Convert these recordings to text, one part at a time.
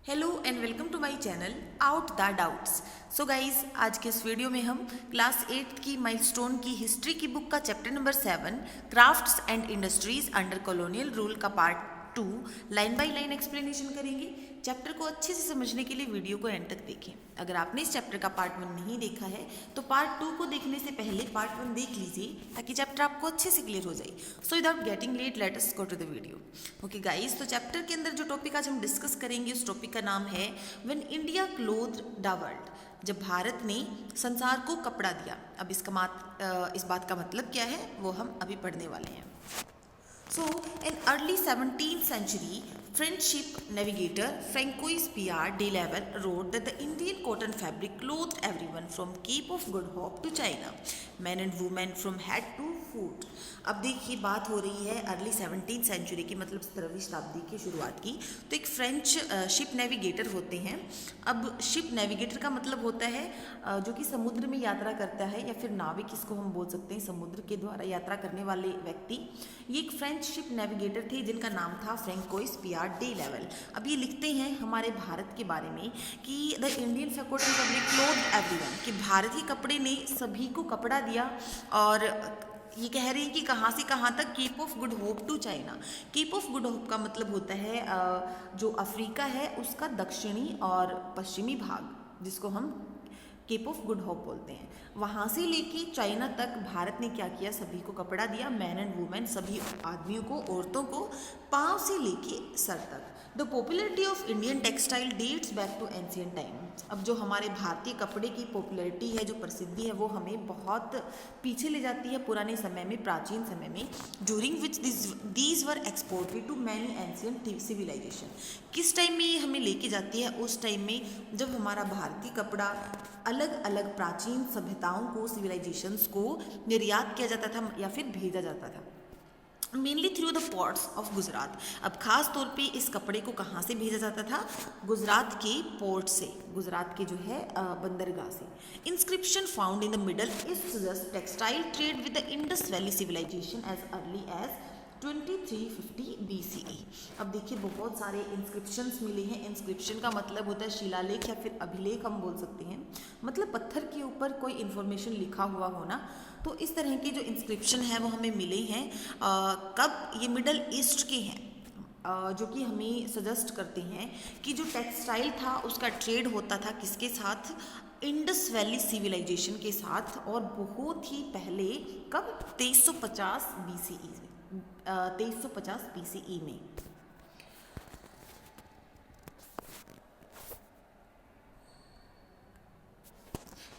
Hello and welcome to my channel out the doubts. So guys, आज के इस video में हम क्लास 8 की माइलस्टोन की हिस्ट्री की बुक का chapter number 7 crafts and industries under colonial rule का part 2 line by line explanation करेंगे। चैप्टर को अच्छे से समझने के लिए वीडियो को एंड तक देखें। अगर आपने इस चैप्टर का पार्ट 1 नहीं देखा है तो पार्ट 2 को देखने से पहले पार्ट 1 देख लीजिए ताकि चैप्टर आपको अच्छे से क्लियर हो जाए। So without getting late let us go to the video. Okay guys, तो चैप्टर के अंदर जो टॉपिक आज हम डिस्कस करेंगे उस टॉपिक का नाम है when India clothed the world, जब भारत ने संसार को कपड़ा दिया। अब इस बात का मतलब क्या है वो हम अभी पढ़ने वाले हैं। So, in early 17th century, French ship navigator Francois Pierre de Laval wrote that the Indian cotton fabric clothed everyone from Cape of Good Hope to China, men and women from head to foot. अब देखिए, बात हो रही है early 17th century की, मतलब 17वीं शताब्दी की शुरुआत की। तो एक फ्रेंच शिप नेविगेटर होते हैं। अब शिप नेविगेटर का मतलब होता है जो कि समुद्र में यात्रा करता है, या फिर नाविक इसको हम बोल सकते हैं, समुद्र के द्वारा यात्रा करने वाले व्यक्ति। ये एक फ्रेंच शिप नेविगेटर थे जिनका नाम था फ्रैंकोइस पियर डे लेवल। अब ये लिखते हैं हमारे भारत के बारे में कि the Indian cotton fabric clothed everyone, कि भारतीय कपड़े ने सभी को कपड़ा दिया। और ये कह रहे हैं कि कहाँ से कहाँ तक, Cape of Good Hope to China. Cape of Good Hope का मतलब होता है जो अफ्रीका है उसका दक्षिणी और पश्चिमी भाग, जिसको हम केप ऑफ गुड होप बोलते हैं। वहाँ से लेके चाइना तक भारत ने क्या किया, सभी को कपड़ा दिया, मैन एंड वुमेन, सभी आदमियों को, औरतों को, पाँव से लेके सर तक। The popularity of Indian textile dates back to ancient time. अब जो हमारे भारतीय कपड़े की पॉपुलरिटी है, जो प्रसिद्धि है, वो हमें बहुत पीछे ले जाती है पुराने समय में, प्राचीन समय में। During which these were exported to many ancient civilization. किस टाइम में ये हमें लेके जाती है, उस टाइम में जब हमारा भारतीय कपड़ा अलग अलग प्राचीन सभ्यताओं को, सिविलाइजेशंस को निर्यात किया जाता था या फिर भेजा जाता था, mainly through the ports of Gujarat. अब खास तौर पे इस कपड़े को कहाँ से भेजा जाता था, गुजरात के पोर्ट से, गुजरात के जो है बंदरगाह से। Inscription found in the Middle East suggest textile trade with the Indus Valley civilization as early as 2350 BCE। अब देखिए, बहुत सारे इंस्क्रिप्शंस मिले हैं। इंस्क्रिप्शन का मतलब होता है शिलालेख या फिर अभिलेख हम बोल सकते हैं, मतलब पत्थर के ऊपर कोई इन्फॉर्मेशन लिखा हुआ होना। तो इस तरह के जो इंस्क्रिप्शन है वो हमें मिले हैं। कब, ये मिडल ईस्ट के हैं, जो कि हमें सजेस्ट करते हैं कि जो टेक्सटाइल था उसका ट्रेड होता था किसके साथ, इंडस वैली सिविलाइजेशन के साथ, और बहुत ही पहले, कब, 2350 BCE में, 2350 BCE में।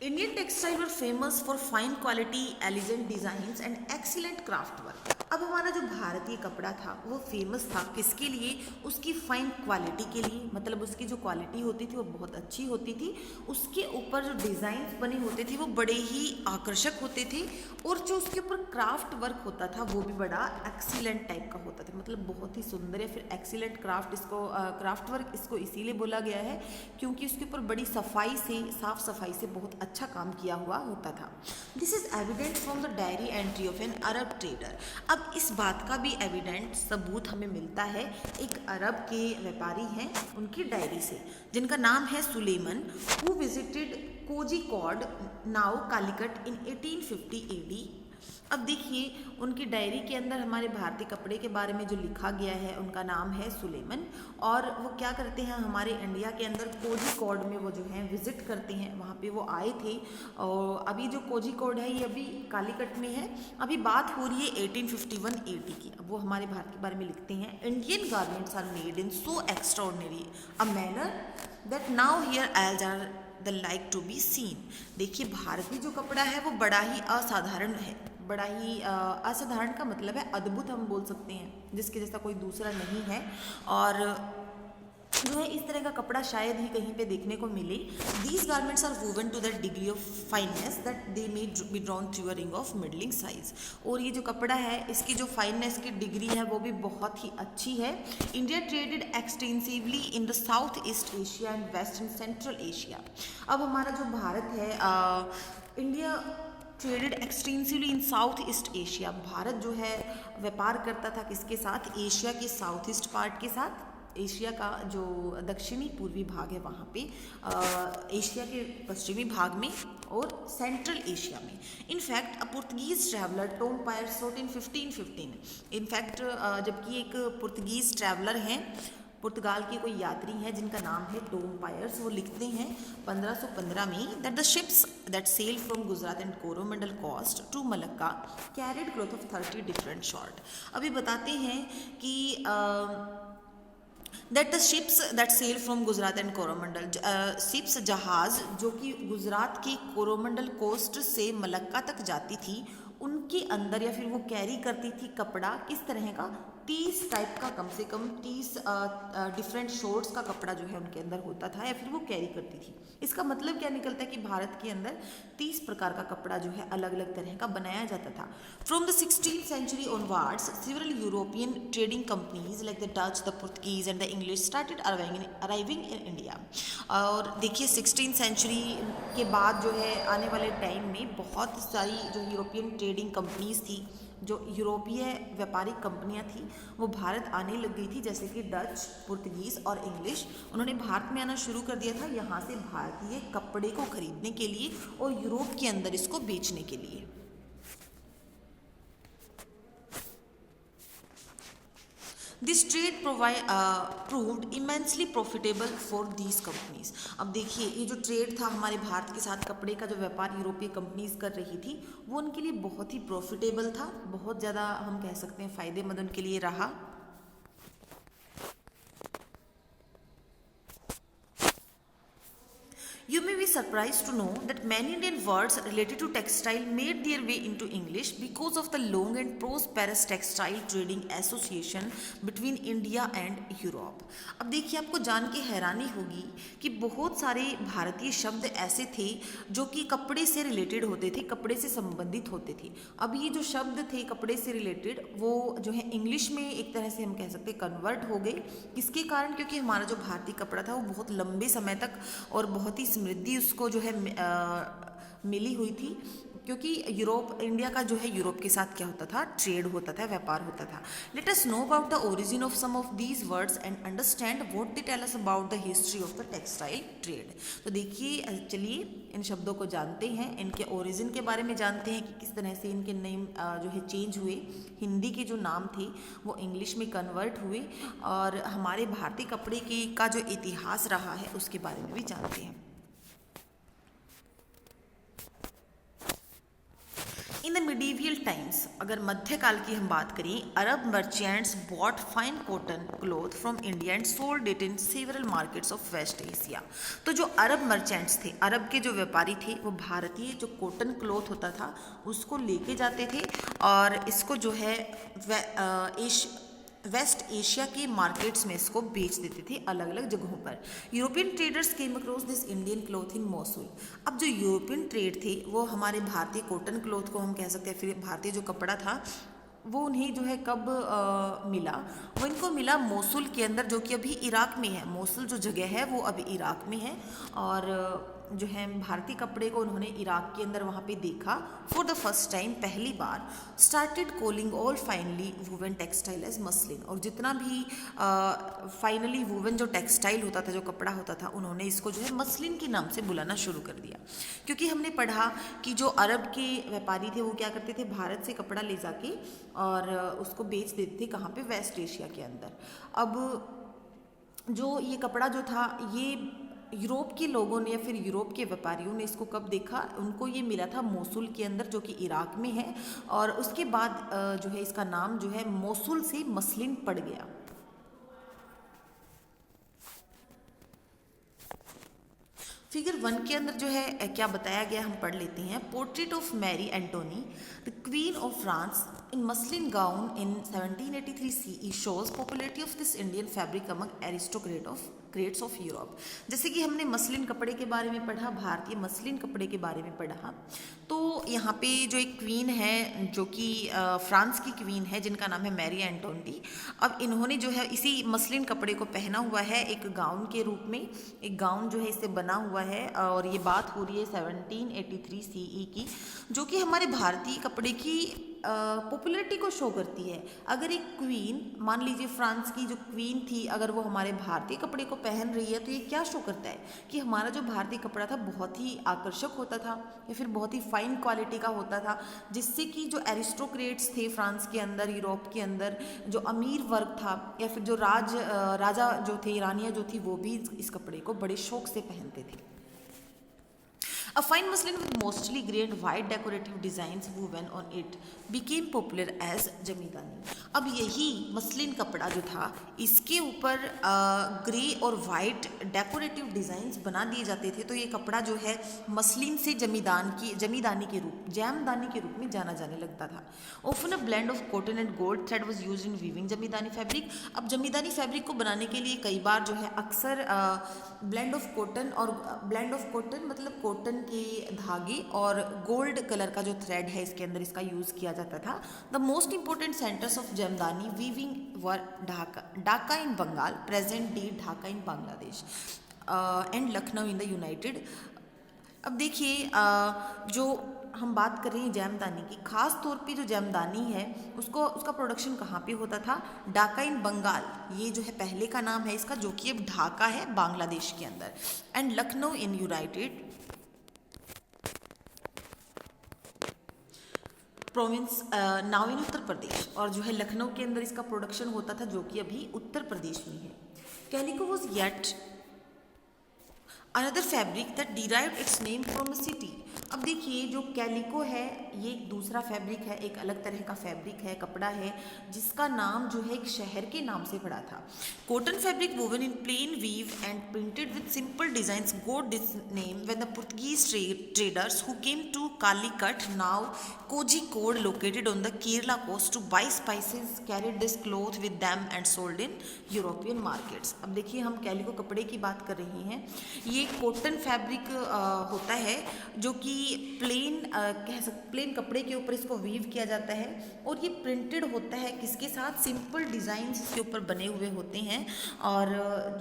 Indian textile were famous for fine quality, elegant designs and excellent craft work. अब हमारा जो भारतीय कपड़ा था वो फेमस था किसके लिए, उसकी फाइन क्वालिटी के लिए, मतलब उसकी जो क्वालिटी होती थी वो बहुत अच्छी होती थी। उसके ऊपर जो डिज़ाइंस बने होते थे वो बड़े ही आकर्षक होते थे, और जो उसके ऊपर क्राफ्ट वर्क होता था वो भी बड़ा एक्सीलेंट टाइप का होता था, मतलब बहुत ही सुंदर, या फिर एक्सीलेंट क्राफ्ट, इसको क्राफ्ट वर्क इसको इसीलिए बोला गया है क्योंकि उसके ऊपर बड़ी सफाई से, साफ सफाई से बहुत अच्छा काम किया हुआ होता था। This is evident from the diary entry of an Arab trader. अब इस बात का भी एविडेंट सबूत हमें मिलता है एक अरब के व्यापारी हैं उनकी डायरी से, जिनका नाम है Suleman, who visited Kozhikode, now Calicut, in 1850 AD। अब देखिए, उनकी डायरी के अंदर हमारे भारतीय कपड़े के बारे में जो लिखा गया है, उनका नाम है सुलेमन, और वो क्या करते हैं, हमारे इंडिया के अंदर कोझिकोड में वो जो है विजिट करते हैं, वहाँ पे वो आए थे। और अभी जो कोझिकोड है ये अभी कालीकट में है। अभी बात हो रही है 1851 AD की। अब वो हमारे भारत के बारे में लिखते हैं, Indian garments are made in so extraordinary a manner that now here as are the like to be seen. देखिए, भारतीय जो कपड़ा है वो बड़ा ही असाधारण है, बड़ा ही असाधारण का मतलब है अद्भुत हम बोल सकते हैं, जिसके जैसा कोई दूसरा नहीं है। और जो है इस तरह का कपड़ा शायद ही कहीं पे देखने को मिले। These garments are woven to the degree of fineness that they may be drawn through a ring of middling size. और ये जो कपड़ा है इसकी जो फाइननेस की डिग्री है वो भी बहुत ही अच्छी है। India traded extensively in the South East Asia and West and Central Asia. अब हमारा जो भारत है, India traded extensively in South East Asia. भारत जो है व्यापार करता था किसके साथ, एशिया के साउथ ईस्ट पार्ट के साथ, एशिया का जो दक्षिणी पूर्वी भाग है वहाँ पे, एशिया के पश्चिमी भाग में और सेंट्रल एशिया में। In fact a Portuguese traveller Tom pierce wrote in 1515। In fact जबकि एक पुर्तगीज ट्रैवलर हैं, पुर्तगाल के कोई यात्री हैं जिनका नाम है टॉम पायर्स, वो लिखते हैं 1515 में that the ships that sail from Gujarat and Coromandel coast to Malacca carried cloth of 30 different short. अभी बताते हैं कि that the ships that sail from Gujarat and Coromandel, ships जहाज़ जो कि गुजरात की कोरोमंडल कोस्ट से मलक्का तक जाती थी, उनके अंदर या फिर वो कैरी करती थी कपड़ा किस तरह का, 30 टाइप का, कम से कम 30 डिफरेंट शॉर्ट्स का कपड़ा जो है उनके अंदर होता था या फिर वो कैरी करती थी। इसका मतलब क्या निकलता है कि भारत के अंदर 30 प्रकार का कपड़ा जो है अलग अलग तरह का बनाया जाता था। From the 16th century onwards, several European trading companies like the Dutch, the Portuguese and the English started arriving in India। और देखिए 16th century के बाद जो है आने वाले टाइम में बहुत सारी जो यूरोपियन ट्रेडिंग कंपनीज थी, जो यूरोपीय व्यापारिक कंपनियां थी, वो भारत आने लग गई थी, जैसे कि डच, पुर्तगीज़ और इंग्लिश। उन्होंने भारत में आना शुरू कर दिया था यहाँ से भारतीय कपड़े को खरीदने के लिए और यूरोप के अंदर इसको बेचने के लिए। This trade proved immensely profitable for these companies. अब देखिए ये जो ट्रेड था हमारे भारत के साथ, कपड़े का जो व्यापार यूरोपीय कंपनीज कर रही थी, वो उनके लिए बहुत ही प्रॉफिटेबल था, बहुत ज़्यादा हम कह सकते हैं फ़ायदेमंद उनके लिए रहा। You may be surprised to know that many Indian words related to textile made their way into English because of the long and prosperous textile trading association between India and Europe। अब देखिए आपको जान के हैरानी होगी कि बहुत सारे भारतीय शब्द ऐसे थे जो कि कपड़े से रिलेटेड होते थे, कपड़े से संबंधित होते थे। अब ये जो शब्द थे कपड़े से रिलेटेड, वो जो है इंग्लिश में एक तरह से हम कह सकते हैं कन्वर्ट हो गए। किसके कारण? क्योंकि हमारा जो भारतीय कपड़ा था वो बहुत लंबे समय तक और बहुत ही समृद्धि उसको जो है मिली हुई थी, क्योंकि यूरोप, इंडिया का जो है यूरोप के साथ क्या होता था, ट्रेड होता था, व्यापार होता था। Let us know about the origin of some of these words and understand what they tell us about the history of the textile trade. तो देखिए, चलिए इन शब्दों को जानते हैं, इनके ओरिजिन के बारे में जानते हैं कि किस तरह से इनके नेम जो है चेंज हुए, हिंदी के जो नाम थे वो इंग्लिश में कन्वर्ट हुए, और हमारे भारतीय कपड़े के का जो इतिहास रहा है उसके बारे में भी जानते हैं। इन द मिडीवियल टाइम्स, अगर मध्यकाल की हम बात करें, Arab merchants bought fine cotton cloth from India and sold it in several markets of West Asia. तो जो अरब मर्चेंट्स थे, अरब के जो व्यापारी थे, वो भारतीय जो कॉटन क्लॉथ होता था उसको लेके जाते थे और इसको जो है वेस्ट एशिया के मार्केट्स में इसको बेच देते थे अलग अलग जगहों पर। European traders came across this Indian cloth in Mosul. अब जो यूरोपियन ट्रेड थे वो हमारे भारतीय कॉटन क्लॉथ को हम कह सकते हैं, फिर भारतीय जो कपड़ा था वो उन्हें जो है कब मिला, वो इनको मिला मोसुल के अंदर, जो कि अभी इराक में है। मोसुल जो जगह है वो अभी इराक में है, और जो है भारतीय कपड़े को उन्होंने इराक के अंदर वहाँ पे देखा फॉर द फर्स्ट टाइम, पहली बार। Started calling all finely woven textile as muslin, और जितना भी फाइनली वुवन जो टेक्सटाइल होता था, जो कपड़ा होता था, उन्होंने इसको जो है मसलिन के नाम से बुलाना शुरू कर दिया। क्योंकि हमने पढ़ा कि जो अरब के व्यापारी थे वो क्या करते थे, भारत से कपड़ा ले जाके और उसको बेच देते थे, कहाँ पे, वेस्ट एशिया के अंदर। अब जो ये कपड़ा जो था, ये यूरोप के लोगों ने या फिर यूरोप के व्यापारियों ने इसको कब देखा, उनको ये मिला था मोसुल के अंदर, जो कि इराक में है, और उसके बाद जो है इसका नाम जो है मोसुल से मसलिन पड़ गया। फिगर 1 के अंदर जो है क्या बताया गया हम पढ़ लेते हैं। Portrait of Marie Antoinette the queen of France in muslin gown in 1783 CE shows popularity of this Indian fabric among aristocrats of Europe. जैसे कि हमने मसलिन कपड़े के बारे में पढ़ा, भारतीय मसलिन कपड़े के बारे में पढ़ा, तो यहाँ पे जो एक क्वीन है जो कि फ्रांस की क्वीन है जिनका नाम है मैरी एंटोनी। अब इन्होंने जो है इसी मसलिन कपड़े को पहना हुआ है एक गाउन के रूप में, एक गाउन जो है इससे बना हुआ है, और ये बात हो रही है 1783 CE की, जो कि हमारे भारतीय कपड़े की पॉपुलैरिटी को शो करती है। अगर एक क्वीन, मान लीजिए फ्रांस की जो क्वीन थी, अगर वो हमारे भारतीय कपड़े को पहन रही है तो ये क्या शो करता है कि हमारा जो भारतीय कपड़ा था बहुत ही आकर्षक होता था या फिर बहुत ही फाइन क्वालिटी का होता था, जिससे कि जो एरिस्टोक्रेट्स थे फ्रांस के अंदर, यूरोप के अंदर, जो अमीर वर्ग था या फिर जो राजा जो थे, रानियाँ जो थी, वो भी इस कपड़े को बड़े शौक से पहनते थे। A fine muslin with mostly grey and white decorative designs woven on it became popular as जमीदानी। अब यही मसलिन कपड़ा जो था, इसके ऊपर ग्रे और वाइट डेकोरेटिव डिज़ाइंस बना दिए जाते थे, तो ये कपड़ा जो है मसलिन से जमीदानी के रूप, जैमदानी के रूप में जाना जाने लगता था। Often a blend of cotton and gold thread was used in weaving jamdani fabric. अब जमीदानी फैब्रिक को बनाने के लिए कई बार जो है अक्सर ब्लेंड ऑफ कॉटन मतलब कॉटन के धागे और गोल्ड कलर का जो थ्रेड है इसके अंदर, इसका यूज़ किया जाता था। The most important centres of Jamdani weaving were Dhaka in Bengal, present day Dhaka in Bangladesh, and Lucknow in the United. अब देखिए जो हम बात कर रहे हैं जैमदानी की, खास तौर पे जो जैमदानी है उसका प्रोडक्शन कहाँ पे होता था? ढाका इन बंगाल, ये जो है पहले का नाम है इसका, जो कि अब ढाका है बांग्लादेश के अंदर, and Lucknow in United Provinces now in Uttar Pradesh, और जो है लखनऊ के अंदर इसका प्रोडक्शन होता था, जो कि अभी उत्तर प्रदेश में है। Calico was yet another fabric that derived it's name from a city. अब देखिए जो कैलिको है ये एक दूसरा फैब्रिक है, एक अलग तरह का फैब्रिक है, कपड़ा है, जिसका नाम जो है एक शहर के नाम से पड़ा था। Cotton fabric woven in plain weave and printed with simple designs got this name when the Portuguese traders who came to Calicut, now Kozhikode, located on the Kerala coast, to buy spices carried this cloth with them and sold in European markets. अब देखिए हम calico कपड़े की बात कर रहे हैं, ये कॉटन फैब्रिक होता है जो कि प्लेन कपड़े के ऊपर इसको वीव किया जाता है, और ये प्रिंटेड होता है किसके साथ? सिंपल डिज़ाइंस इसके ऊपर बने हुए होते हैं। और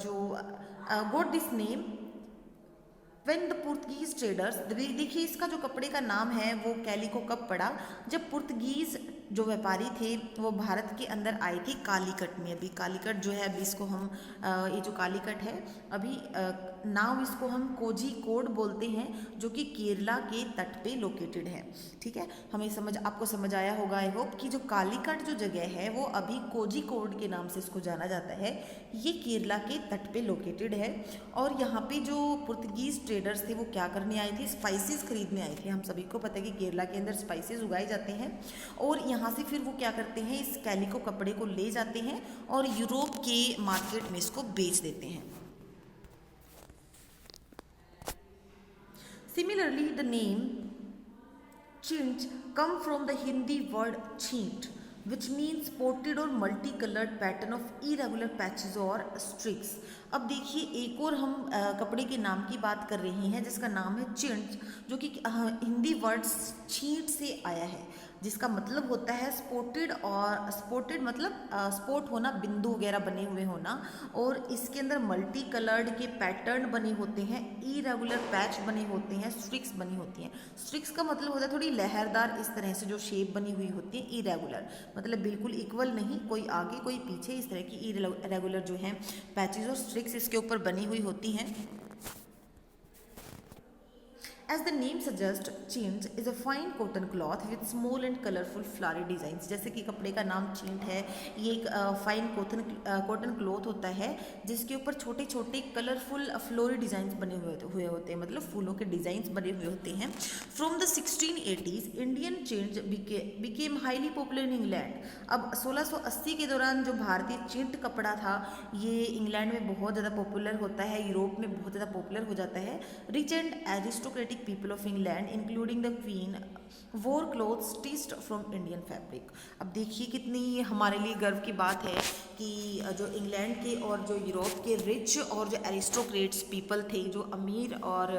जो got this name when the Portuguese traders, देखिए इसका जो कपड़े का नाम है वो कैलिको कब पड़ा? जब पुर्तगीज जो व्यापारी थे वो भारत के अंदर आए थे कालीकट में। अभी कालीकट जो है, अभी इसको हम ये जो कालीकट है अभी नाव इसको हम कोझिकोड बोलते हैं, जो कि केरला के तट पे लोकेटेड है। ठीक है, आपको समझ आया होगा आई होप कि जो कालीकट जो जगह है वो अभी कोझिकोड के नाम से इसको जाना जाता है। ये केरला के तट पे लोकेटेड है, और यहाँ पे जो पुर्तगीज ट्रेडर्स थे वो क्या करने आए थे? स्पाइसेस खरीदने आए थे। हम सभी को पता है कि केरला के अंदर स्पाइसेस उगाए जाते हैं, और यहाँ से फिर वो क्या करते हैं? इस कैलिको कपड़े को ले जाते हैं और यूरोप के मार्केट में इसको बेच देते हैं। Similarly, the name chint come from the Hindi word chint, which means spotted or multicolored pattern of irregular patches or streaks। अब देखिए एक और हम कपड़े के नाम की बात कर रहे हैं जिसका नाम है चिंट, जो कि हिंदी वर्ड छींट से आया है, जिसका मतलब होता है स्पॉटेड, और स्पॉटेड मतलब स्पॉट होना, बिंदु वगैरह बने हुए होना, और इसके अंदर मल्टी कलर्ड के पैटर्न बने होते हैं, इरेगुलर पैच बने होते हैं, स्ट्रिक्स बनी होती हैं। स्ट्रिक्स का मतलब होता है थोड़ी लहरदार, इस तरह से जो शेप बनी हुई होती है। इरेगुलर मतलब बिल्कुल इक्वल नहीं, कोई आगे कोई पीछे, इस तरह की इरेगुलर जो है पैचेज और स्ट्रिक्स इसके ऊपर बनी हुई होती हैं। As the name suggests, chint is a fine cotton cloth with small and colorful flowery designs। जैसे कि कपड़े का नाम चींट है, ये एक फाइन कॉटन क्लॉथ होता है जिसके ऊपर छोटे छोटे कलरफुल फ्लोरी डिजाइंस बने हुए होते हैं, मतलब फूलों के डिजाइंस बने हुए होते हैं। From the 1680s Indian chintz became highly popular in England. अब 1680 के दौरान जो भारतीय चींट कपड़ा था ये इंग्लैंड में बहुत ज़्यादा पॉपुलर होता है, यूरोप में बहुत ज़्यादा पॉपुलर हो जाता है। Rich and aristocratic people of England including the Queen wore clothes stitched from Indian fabric। अब देखिए कितनी हमारे लिए गर्व की बात है कि जो इंग्लैंड के और जो यूरोप के रिच और जो एरिस्टोक्रेट्स पीपल थे, जो अमीर और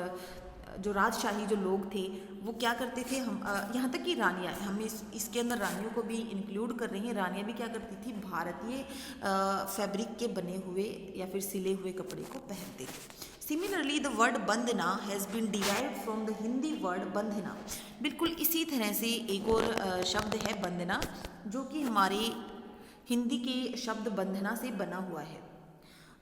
जो राजशाही जो लोग थे, वो क्या करते थे, हम यहाँ तक कि रानियाँ, हम इसके अंदर रानियों को भी इंक्लूड कर रहे हैं। रानियाँ भी क्या करती थी? भारतीय फैब्रिक के बने हुए या फिर सिले हुए कपड़े को पहनते थे। Similarly the word bandana has been derived from the Hindi word bandhna. बिल्कुल इसी तरह से एक और शब्द है बंदना, जो कि हमारे हिंदी के शब्द बंधना से बना हुआ है,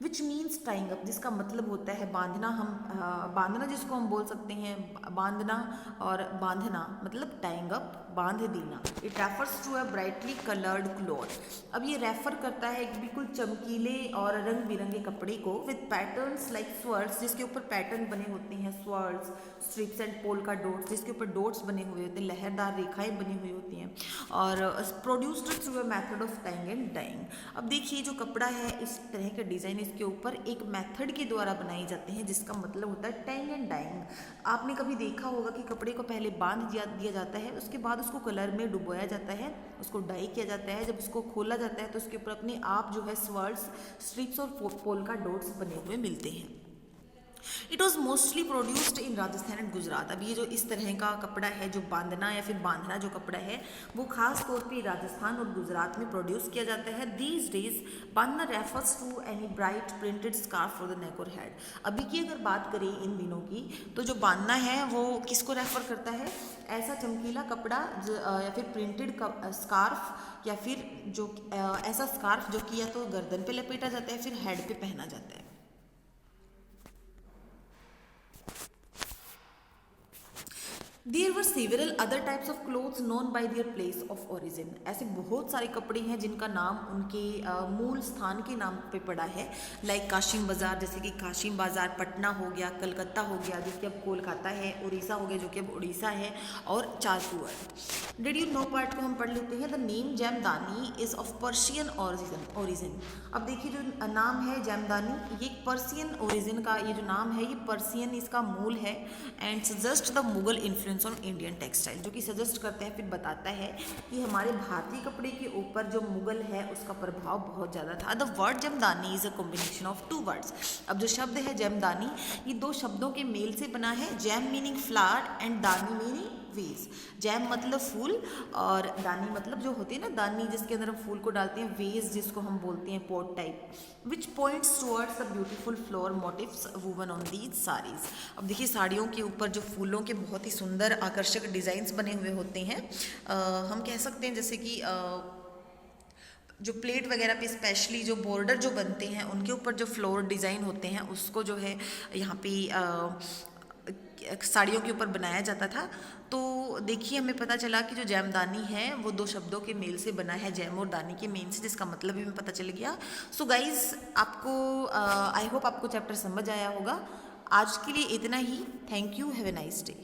विच मीन्स टाइंग अप, जिसका मतलब होता है बांधना। हम बांधना जिसको हम बोल सकते हैं बांधना, और बांधना मतलब टाइंग अप, बांध देना। It refers to a brightly coloured cloth. अब ये रेफर करता है एक बिल्कुल चमकीले और रंग बिरंगे कपड़े को, विद पैटर्न्स लाइक स्वर्ड्स, जिसके ऊपर पैटर्न बने होते हैं, swords, strips and polka dots, जिसके ऊपर डॉट्स बने हुए होते हैं, लहरदार रेखाएं बनी हुई होती हैं, और produced through a method of tying and dyeing. अब देखिए जो कपड़ा है, इस तरह का डिज़ाइन इसके ऊपर एक मेथड के द्वारा बनाए जाते हैं, जिसका मतलब होता है टाइंग एंड डाइंग। आपने कभी देखा होगा कि कपड़े को पहले बांध दिया जाता है, उसके बाद उसको कलर में डुबोया जाता है, उसको डाई किया जाता है। जब उसको खोला जाता है तो उसके ऊपर अपने आप जो है स्वर्ड्स, स्ट्रिप्स और पोल्का डॉट्स बने हुए मिलते हैं। It was mostly produced in Rajasthan and Gujarat. अब ये जो इस तरह का कपड़ा है, जो बांधना या फिर बांधना जो कपड़ा है, वो खास तौर पे राजस्थान और गुजरात में प्रोड्यूस किया जाता है। These days bandhna refers to any bright printed scarf for the neck और हेड। अभी की अगर बात करें इन दिनों की, तो जो बांधना है वो किसको रेफर करता है? ऐसा चमकीला कपड़ा या फिर प्रिंटेड स्कार्फ, या फिर जो ऐसा स्कार्फ जो कि या तो गर्दन पे लपेटा जाता है फिर हेड पे पहना जाता है। There were several other types of clothes known by their place of origin। ऐसे बहुत सारे कपड़े हैं जिनका नाम उनके मूल स्थान के नाम पे पड़ा है, लाइक काशिम बाज़ार, जैसे कि काशिम बाज़ार पटना हो गया, कलकत्ता हो गया जो कि अब कोलकाता है, उड़ीसा हो गया जो कि अब उड़ीसा है, और चारपुअर। डिड यू नो पार्ट को हम पढ़ लेते हैं। The name jamdani is of Persian origin. अब देखिए जो नाम है जैमदानी, ये पर्शियन ओरिजिन का ये जो नाम है, ये पर्शियन इसका मूल है, and suggest the Mughal influence on Indian textile, जो कि सजेस्ट करते हैं, फिर बताता है कि हमारे भारतीय कपड़े के ऊपर जो मुगल है उसका प्रभाव बहुत ज़्यादा था। The word Jamdani is a combination of two words. अब जो शब्द है जमदानी, ये दो शब्दों के मेल से बना है। जैम मीनिंग फ्लावर एंड दानी मीनिंग वेज। जैम मतलब फूल, और दानी मतलब जो होती है ना दानी, जिसके अंदर हम फूल को डालते हैं, वेज जिसको हम बोलते हैं pot type, which points towards the beautiful floral motifs woven on these saris. अब देखिए साड़ियों के ऊपर जो फूलों के बहुत ही सुंदर आकर्षक डिज़ाइंस बने हुए होते हैं। हम कह सकते हैं जैसे कि जो प्लेट वगैरह पे स्पेशली जो बॉर्डर जो बनते हैं उनके ऊपर जो फ्लोर डिज़ाइन होते हैं, उसको जो है यहाँ पे साड़ियों के ऊपर बनाया जाता था। तो देखिए हमें पता चला कि जो जैमदानी है वो दो शब्दों के मेल से बना है, जैम और दानी के मेल से, जिसका मतलब भी हमें पता चल गया। सो गाइज आपको आई होप आपको चैप्टर समझ आया होगा। आज के लिए इतना ही। Thank you, have a nice day.